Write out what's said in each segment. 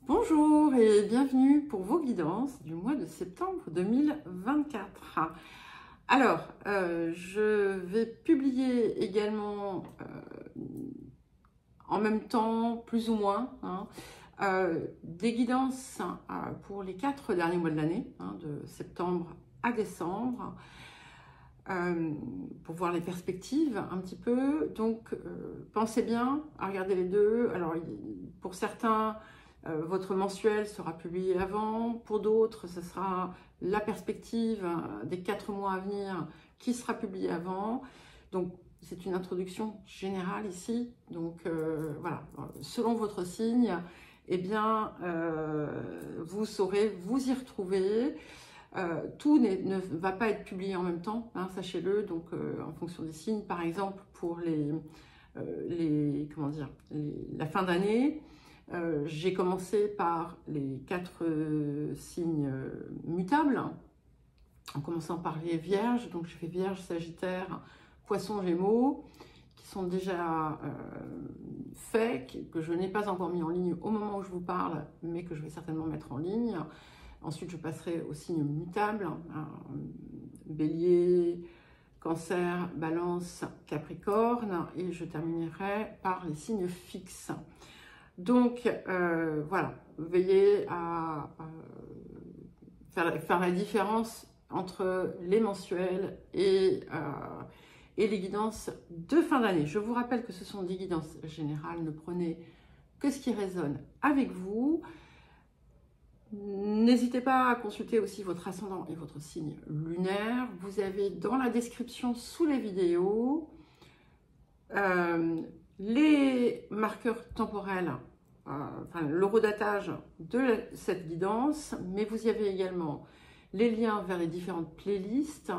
Bonjour et bienvenue pour vos guidances du mois de septembre 2024. Alors, je vais publier également en même temps, plus ou moins, des guidances pour les 4 derniers mois de l'année, de septembre à décembre, pour voir les perspectives un petit peu. Donc, pensez bien à regarder les deux. Alors, pour certains, votre mensuel sera publié avant. Pour d'autres, ce sera la perspective des 4 mois à venir qui sera publiée avant. Donc, c'est une introduction générale ici. Donc, voilà, selon votre signe, eh bien, vous saurez vous y retrouver. Tout ne va pas être publié en même temps, sachez-le. Donc, en fonction des signes, par exemple, pour la fin d'année, j'ai commencé par les 4 signes mutables, en commençant par les Vierges. Donc, je fais Vierge, Sagittaire, Poisson, Gémeaux, qui sont déjà faits, que je n'ai pas encore mis en ligne au moment où je vous parle, mais que je vais certainement mettre en ligne. Ensuite, je passerai aux signes mutables, Bélier, Cancer, Balance, Capricorne, et je terminerai par les signes fixes. Donc, voilà, veillez à faire la différence entre les mensuels et les guidances de fin d'année. Je vous rappelle que ce sont des guidances générales, ne prenez que ce qui résonne avec vous. N'hésitez pas à consulter aussi votre ascendant et votre signe lunaire. Vous avez dans la description sous les vidéos les marqueurs temporels, l'horodatage de cette guidance, mais vous y avez également les liens vers les différentes playlists,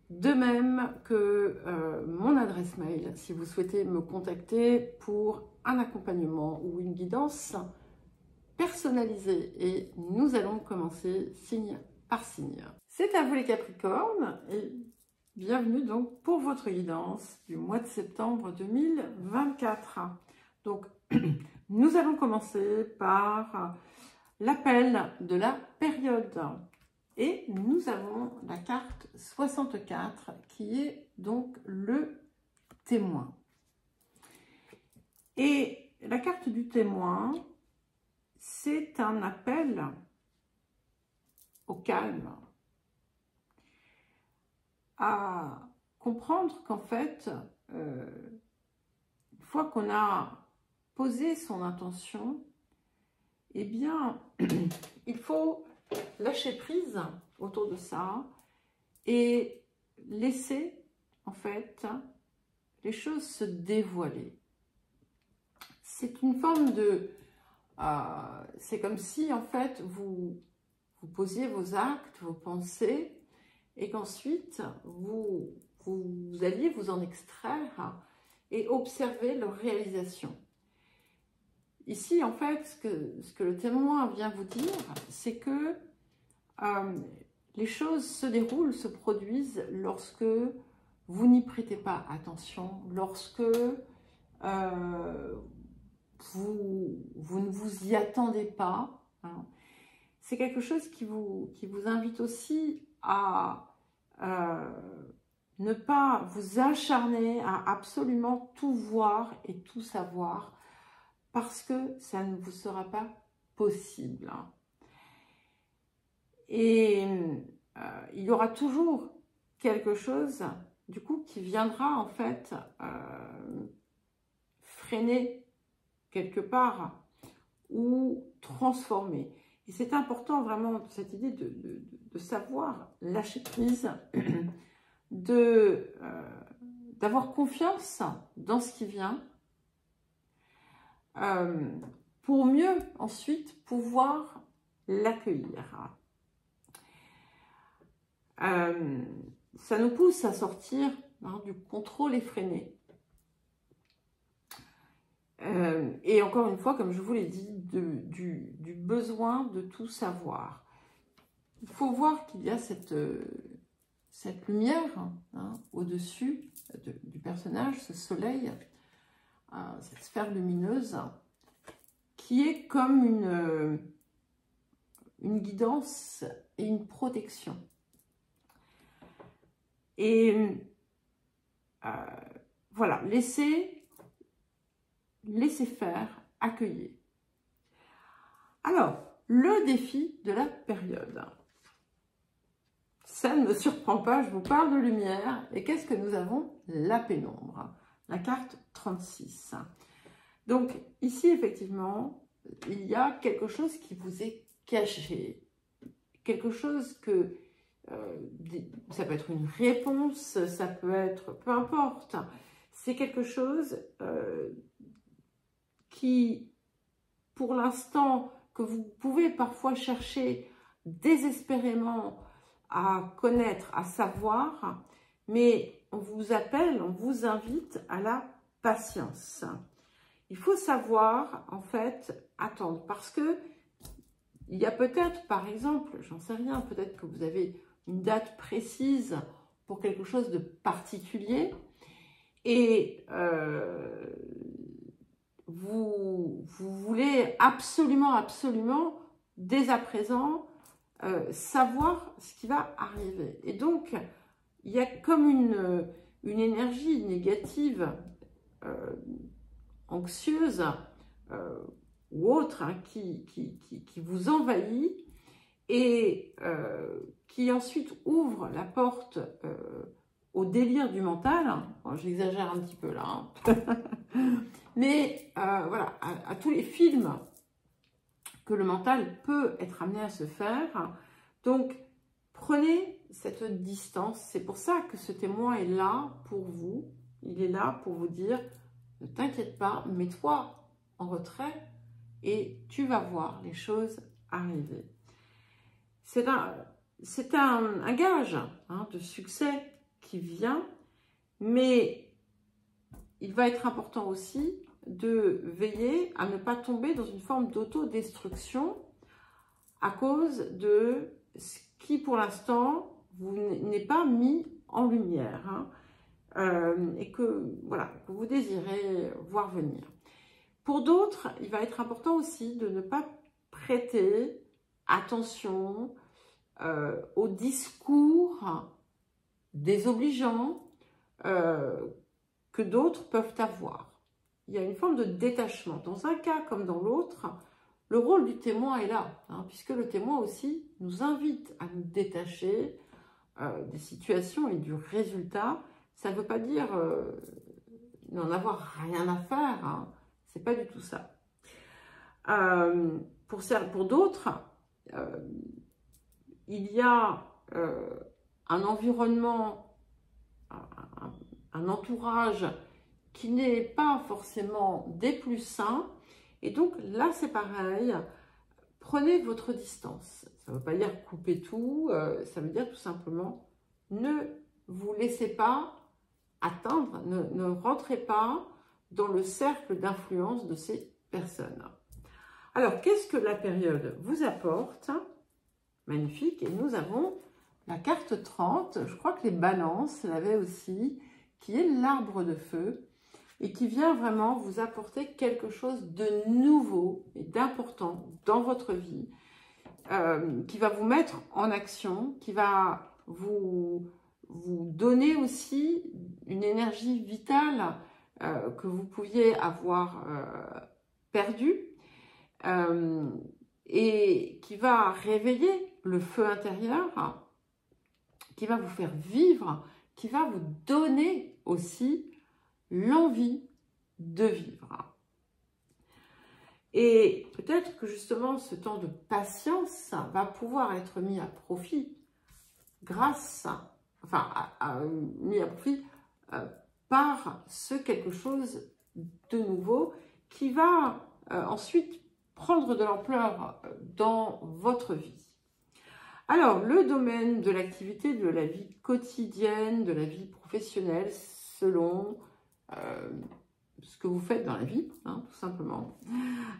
de même que mon adresse mail si vous souhaitez me contacter pour un accompagnement ou une guidance personnalisée. Et nous allons commencer signe par signe. C'est à vous les Capricornes et bienvenue donc pour votre guidance du mois de septembre 2024. Donc, nous allons commencer par l'appel de la période. Et nous avons la carte 64 qui est donc le témoin. Et la carte du témoin, c'est un appel au calme, à comprendre qu'en fait, une fois qu'on a posé son intention, eh bien, il faut lâcher prise autour de ça et laisser, en fait, les choses se dévoiler. C'est une forme de... c'est comme si, en fait, vous posiez vos actes, vos pensées, et qu'ensuite, vous alliez vous en extraire et observer leur réalisation. Ici, en fait, ce que le témoin vient vous dire, c'est que les choses se déroulent, se produisent lorsque vous n'y prêtez pas attention, lorsque vous ne vous y attendez pas. C'est quelque chose qui vous invite aussi à ne pas vous acharner à absolument tout voir et tout savoir, parce que ça ne vous sera pas possible. Et il y aura toujours quelque chose, du coup, qui viendra en fait freiner quelque part ou transformer. Et c'est important vraiment cette idée de savoir lâcher prise, d'avoir confiance dans ce qui vient, pour mieux ensuite pouvoir l'accueillir. Ça nous pousse à sortir du contrôle effréné. Et encore une fois, comme je vous l'ai dit, du besoin de tout savoir. Il faut voir qu'il y a cette lumière au-dessus du personnage, ce soleil, cette sphère lumineuse qui est comme une guidance et une protection. Et voilà, laissez faire, accueillir. Alors, le défi de la période. Ça ne me surprend pas, je vous parle de lumière. Et qu'est-ce que nous avons? La pénombre, la carte 36. Donc, ici, effectivement, il y a quelque chose qui vous est caché. Quelque chose que... ça peut être une réponse, ça peut être... Peu importe. C'est quelque chose qui, pour l'instant, que vous pouvez parfois chercher désespérément à connaître, à savoir, mais on vous appelle, on vous invite à la patience. Il faut savoir, en fait, attendre, parce que il y a peut-être, par exemple, j'en sais rien, peut-être que vous avez une date précise pour quelque chose de particulier, et vous voulez absolument, dès à présent, savoir ce qui va arriver. Et donc, il y a comme une énergie négative, anxieuse ou autre, hein, qui vous envahit et qui ensuite ouvre la porte au délire du mental. Bon, j'exagère un petit peu là, hein. Mais voilà, à tous les films que le mental peut être amené à se faire. Donc, prenez cette distance. C'est pour ça que ce témoin est là pour vous. Il est là pour vous dire, ne t'inquiète pas, mets-toi en retrait et tu vas voir les choses arriver. C'est un gage, hein, de succès qui vient, mais il va être important aussi de veiller à ne pas tomber dans une forme d'autodestruction à cause de ce qui, pour l'instant, n'est pas mis en lumière, hein, et que, voilà, que vous désirez voir venir. Pour d'autres, il va être important aussi de ne pas prêter attention aux discours désobligeants que d'autres peuvent avoir. Il y a une forme de détachement. Dans un cas comme dans l'autre, le rôle du témoin est là, hein, puisque le témoin aussi nous invite à nous détacher des situations et du résultat. Ça ne veut pas dire n'en avoir rien à faire, hein. C'est pas du tout ça. Pour d'autres, il y a un environnement, un entourage qui n'est pas forcément des plus sains. Et donc là, c'est pareil, prenez votre distance. Ça ne veut pas dire couper tout, ça veut dire tout simplement ne vous laissez pas atteindre, ne rentrez pas dans le cercle d'influence de ces personnes. Alors, qu'est-ce que la période vous apporte? Magnifique. Et nous avons la carte 30, je crois que les balances l'avaient aussi, qui est l'arbre de feu et qui vient vraiment vous apporter quelque chose de nouveau et d'important dans votre vie, qui va vous mettre en action, qui va vous donner aussi une énergie vitale que vous pouviez avoir perdue, et qui va réveiller le feu intérieur, qui va vous faire vivre, qui va vous donner aussi l'envie de vivre. Et peut-être que justement ce temps de patience va pouvoir être mis à profit grâce, mis à profit par ce quelque chose de nouveau qui va ensuite prendre de l'ampleur dans votre vie. Alors, le domaine de l'activité, de la vie quotidienne, de la vie professionnelle, selon ce que vous faites dans la vie, hein, tout simplement.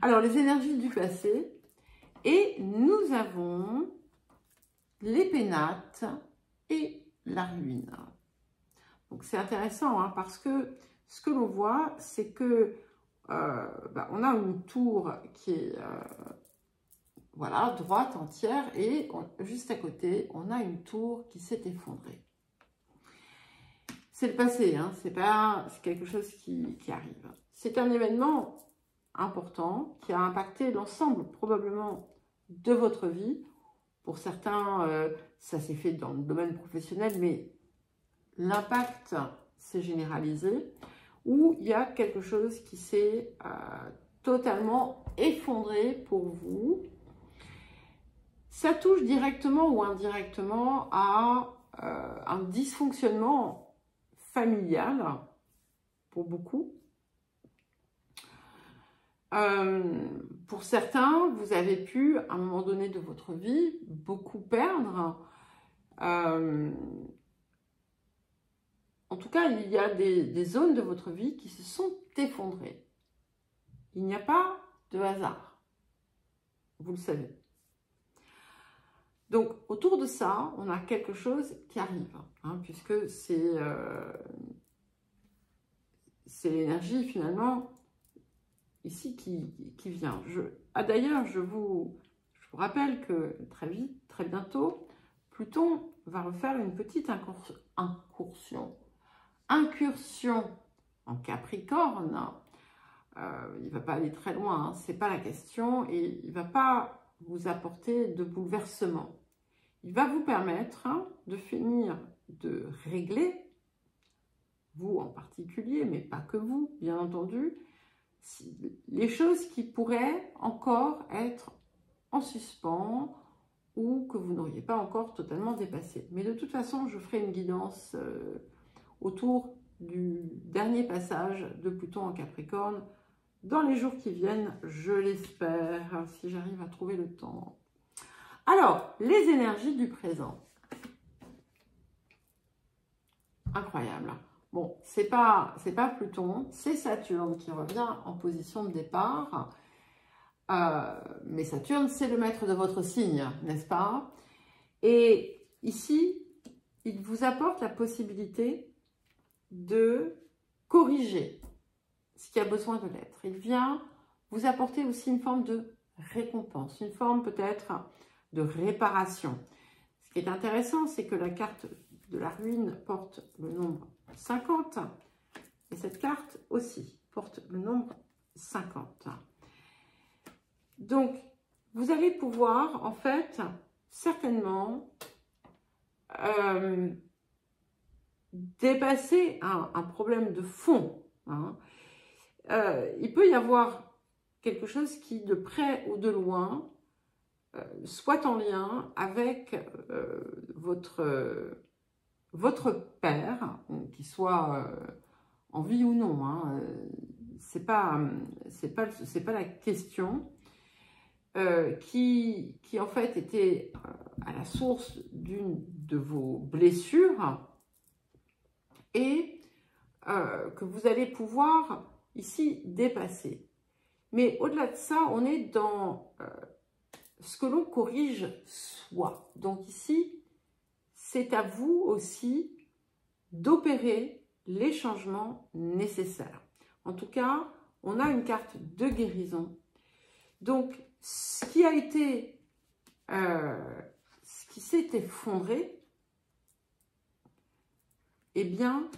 Alors, les énergies du passé. Et nous avons les pénates et la ruine. Donc, c'est intéressant, hein, parce que ce que l'on voit, c'est que on a une tour qui est voilà, droite, entière, et juste à côté, on a une tour qui s'est effondrée. C'est le passé, hein, c'est quelque chose qui arrive. C'est un événement important qui a impacté l'ensemble probablement de votre vie. Pour certains, ça s'est fait dans le domaine professionnel, mais l'impact s'est généralisé, où il y a quelque chose qui s'est totalement effondré pour vous. Ça touche directement ou indirectement à un dysfonctionnement familial pour beaucoup. Pour certains, vous avez pu, à un moment donné de votre vie, beaucoup perdre. En tout cas, il y a des zones de votre vie qui se sont effondrées. Il n'y a pas de hasard. Vous le savez. Donc, autour de ça, on a quelque chose qui arrive, hein, puisque c'est l'énergie, finalement, ici qui vient. D'ailleurs, je vous rappelle que très vite, très bientôt, Pluton va refaire une petite incursion en Capricorne. Il ne va pas aller très loin, hein, ce n'est pas la question, et il ne va pas vous apporter de bouleversement. Il va vous permettre de finir de régler, vous en particulier, mais pas que vous, bien entendu, les choses qui pourraient encore être en suspens ou que vous n'auriez pas encore totalement dépassé. Mais de toute façon, je ferai une guidance autour du dernier passage de Pluton en Capricorne dans les jours qui viennent, je l'espère, si j'arrive à trouver le temps. Alors, les énergies du présent. Incroyable. Bon, c'est pas Pluton, c'est Saturne qui revient en position de départ. Mais Saturne, c'est le maître de votre signe, n'est-ce pas? Et ici, il vous apporte la possibilité de corriger ce qui a besoin de l'être. Il vient vous apporter aussi une forme de récompense, une forme peut-être de réparation. Ce qui est intéressant, c'est que la carte de la ruine porte le nombre 50 et cette carte aussi porte le nombre 50. Donc, vous allez pouvoir, en fait, certainement dépasser un problème de fond. Hein. Il peut y avoir quelque chose qui, de près ou de loin, soit en lien avec votre père, qu'il soit en vie ou non. Hein. C'est pas la question. Qui en fait était à la source d'une de vos blessures et que vous allez pouvoir ici dépasser. Mais au-delà de ça, on est dans ce que l'on corrige soi. Donc ici, c'est à vous aussi d'opérer les changements nécessaires. En tout cas, on a une carte de guérison. Donc, ce qui a été, ce qui s'est effondré, eh bien,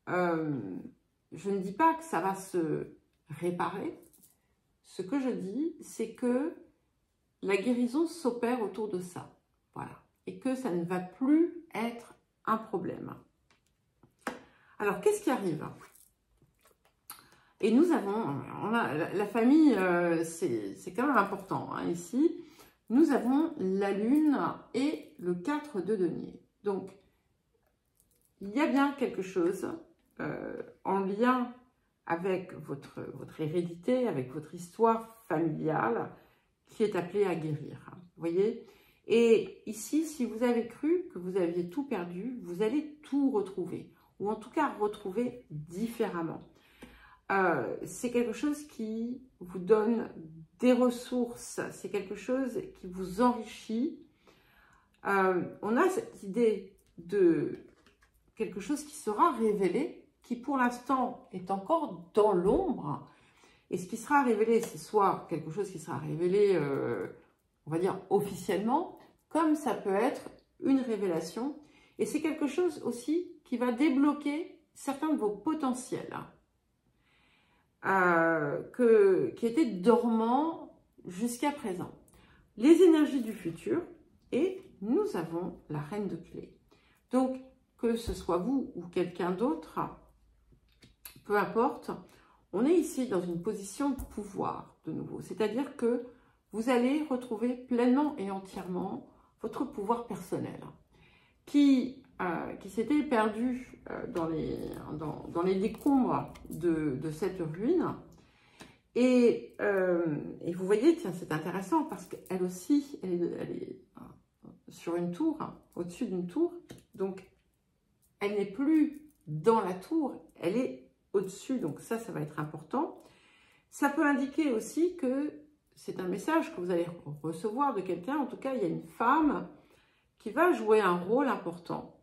je ne dis pas que ça va se réparer. Ce que je dis, c'est que la guérison s'opère autour de ça. Voilà. Et que ça ne va plus être un problème. Alors, qu'est-ce qui arrive ? Et nous avons, la famille, c'est quand même important, hein, ici. Nous avons la Lune et le 4 de denier. Donc, il y a bien quelque chose en lien avec votre hérédité, avec votre histoire familiale, qui est appelée à guérir. Hein, vous voyez ? Et ici, si vous avez cru que vous aviez tout perdu, vous allez tout retrouver. Ou en tout cas, retrouver différemment. C'est quelque chose qui vous donne des ressources, c'est quelque chose qui vous enrichit. On a cette idée de quelque chose qui sera révélé qui pour l'instant est encore dans l'ombre. Et ce qui sera révélé, c'est soit quelque chose qui sera révélé, on va dire, officiellement, comme ça peut être une révélation. Et c'est quelque chose aussi qui va débloquer certains de vos potentiels qui étaient dormants jusqu'à présent. Les énergies du futur, et nous avons la reine de clés. Donc, que ce soit vous ou quelqu'un d'autre, peu importe, on est ici dans une position de pouvoir de nouveau. C'est-à-dire que vous allez retrouver pleinement et entièrement votre pouvoir personnel qui s'était perdu dans les décombres de cette ruine. Et vous voyez, tiens, c'est intéressant parce qu'elle aussi, elle est sur une tour, au-dessus d'une tour. Donc, elle n'est plus dans la tour, elle est au-dessus. Donc ça va être important. Ça peut indiquer aussi que c'est un message que vous allez recevoir de quelqu'un. En tout cas, il y a une femme qui va jouer un rôle important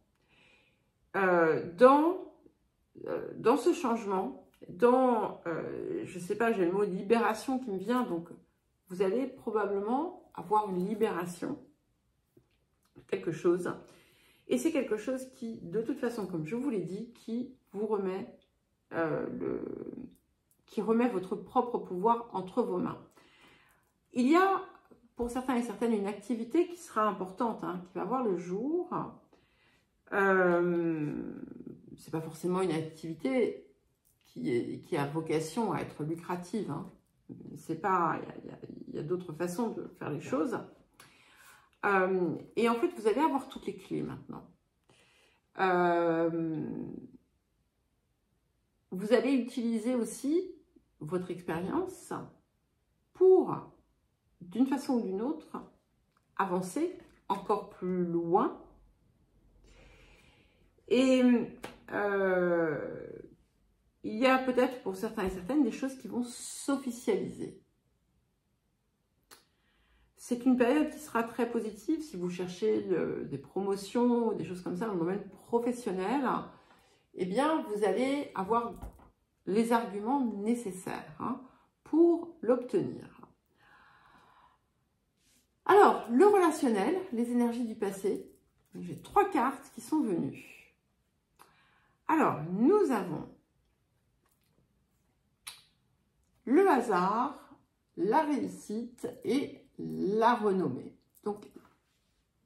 dans ce changement, je ne sais pas, j'ai le mot libération qui me vient, donc vous allez probablement avoir une libération, quelque chose. Et c'est quelque chose qui, de toute façon, comme je vous l'ai dit, qui vous remet, qui remet votre propre pouvoir entre vos mains. Il y a, pour certains et certaines, une activité qui sera importante, hein, qui va voir le jour. C'est pas forcément une activité qui a vocation à être lucrative. Hein. C'est pas, il y a d'autres façons de faire les choses. Et en fait, vous allez avoir toutes les clés maintenant. Vous allez utiliser aussi votre expérience pour, d'une façon ou d'une autre, avancer encore plus loin. Et il y a peut-être pour certains et certaines des choses qui vont s'officialiser. C'est une période qui sera très positive si vous cherchez des promotions ou des choses comme ça dans le domaine professionnel. Eh bien, vous allez avoir les arguments nécessaires hein, pour l'obtenir. Alors, le relationnel, les énergies du passé, j'ai 3 cartes qui sont venues. Alors, nous avons le hasard, la réussite et la renommée. Donc,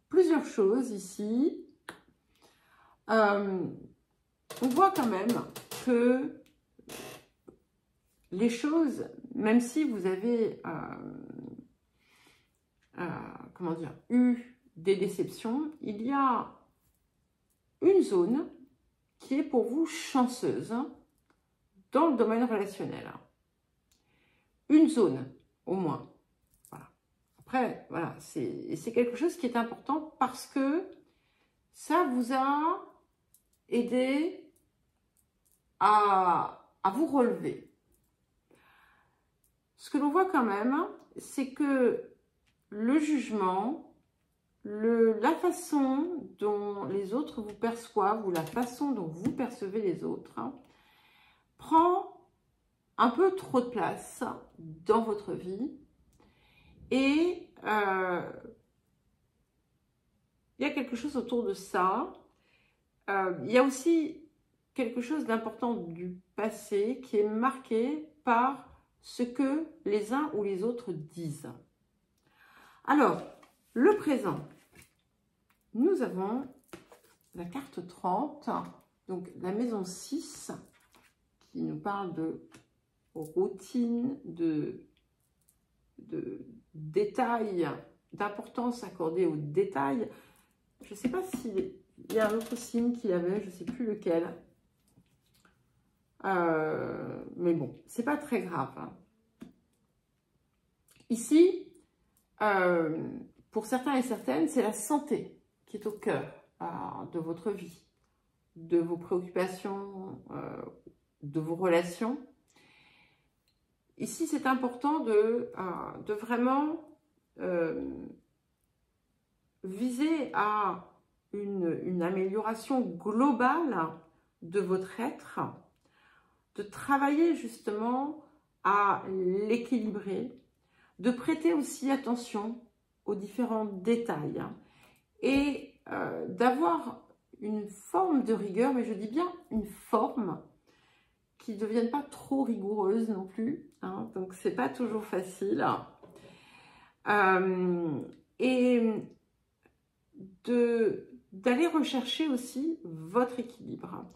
plusieurs choses ici. On voit quand même que les choses, même si vous avez comment dire, eu des déceptions, il y a une zone qui est pour vous chanceuse dans le domaine relationnel. Une zone, au moins. Voilà. Après, voilà, c'est quelque chose qui est important parce que ça vous a aidé à vous relever. Ce que l'on voit quand même, c'est que le jugement, la façon dont les autres vous perçoivent ou la façon dont vous percevez les autres prend un peu trop de place dans votre vie et il y a quelque chose autour de ça. Il y a aussi quelque chose d'important du passé qui est marqué par ce que les uns ou les autres disent. Alors, le présent, nous avons la carte 30, donc la maison 6, qui nous parle de routine, de détails, d'importance accordée aux détails. Je ne sais pas s'il y a un autre signe qu'il avait, je ne sais plus lequel. Mais bon, c'est pas très grave. Ici, pour certains et certaines, c'est la santé qui est au cœur de votre vie, de vos préoccupations, de vos relations. Ici, c'est important de vraiment viser à une amélioration globale de votre être de travailler justement à l'équilibrer, de prêter aussi attention aux différents détails et d'avoir une forme de rigueur, mais je dis bien une forme qui ne devienne pas trop rigoureuse non plus, hein, donc c'est pas toujours facile. Et d'aller rechercher aussi votre équilibre.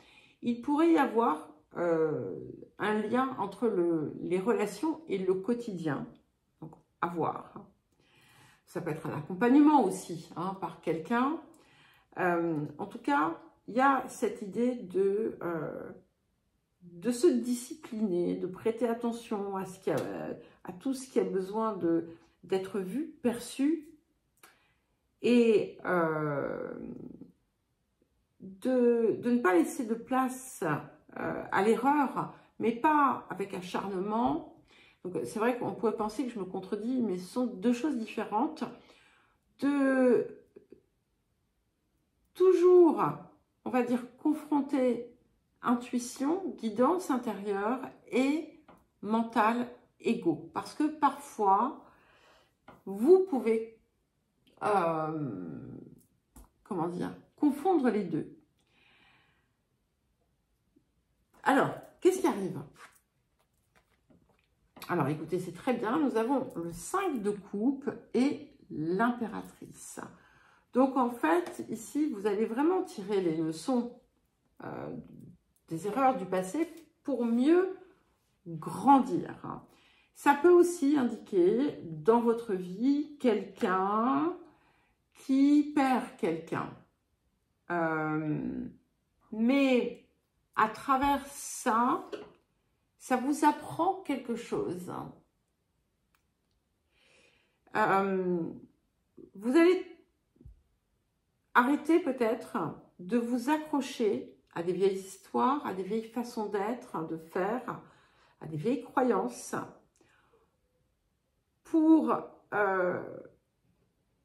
Il pourrait y avoir un lien entre les relations et le quotidien, donc à voir. Ça peut être un accompagnement aussi, hein, par quelqu'un. En tout cas, il y a cette idée de se discipliner, de prêter attention à tout ce qui a besoin d'être vu, perçu, et de ne pas laisser de place à l'erreur, mais pas avec acharnement. Donc c'est vrai qu'on pourrait penser que je me contredis, mais ce sont deux choses différentes. De toujours, on va dire, confronter intuition, guidance intérieure et mental, ego. Parce que parfois, vous pouvez, comment dire, confondre les deux. Alors, qu'est-ce qui arrive? Alors, écoutez, c'est très bien. Nous avons le 5 de coupe et l'impératrice. Donc, en fait, ici, vous allez vraiment tirer les leçons des erreurs du passé pour mieux grandir. Ça peut aussi indiquer dans votre vie quelqu'un qui perd quelqu'un. Mais à travers ça, ça vous apprend quelque chose. Vous allez arrêter peut-être de vous accrocher à des vieilles histoires, à des vieilles façons d'être, de faire, à des vieilles croyances pour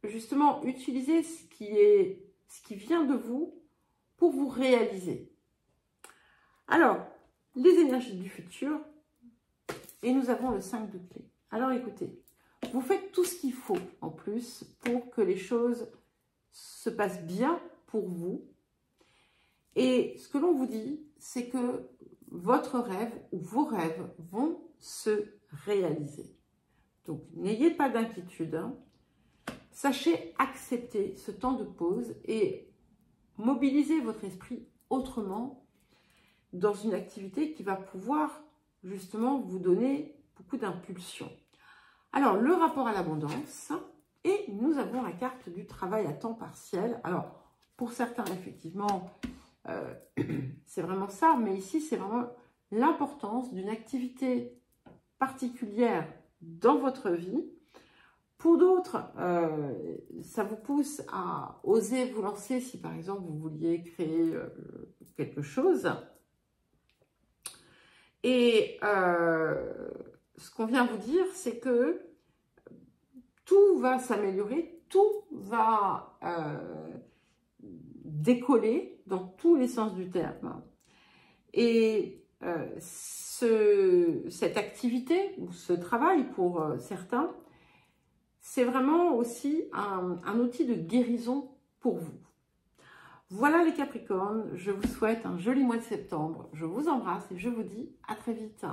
justement utiliser ce qui vient de vous pour vous réaliser. Alors, les énergies du futur, et nous avons le 5 de clé. Alors écoutez, vous faites tout ce qu'il faut en plus pour que les choses se passent bien pour vous. Et ce que l'on vous dit, c'est que votre rêve ou vos rêves vont se réaliser. Donc, n'ayez pas d'inquiétude. Hein. Sachez accepter ce temps de pause et mobiliser votre esprit autrement dans une activité qui va pouvoir justement vous donner beaucoup d'impulsion. Alors, le rapport à l'abondance, et nous avons la carte du travail à temps partiel. Alors, pour certains, effectivement, c'est vraiment ça, mais ici, c'est vraiment l'importance d'une activité particulière dans votre vie. Pour d'autres, ça vous pousse à oser vous lancer si, par exemple, vous vouliez créer quelque chose. Et ce qu'on vient vous dire, c'est que tout va s'améliorer, tout va décoller dans tous les sens du terme. Et cette activité, ou ce travail pour certains, c'est vraiment aussi un outil de guérison pour vous. Voilà les Capricornes, je vous souhaite un joli mois de septembre. Je vous embrasse et je vous dis à très vite.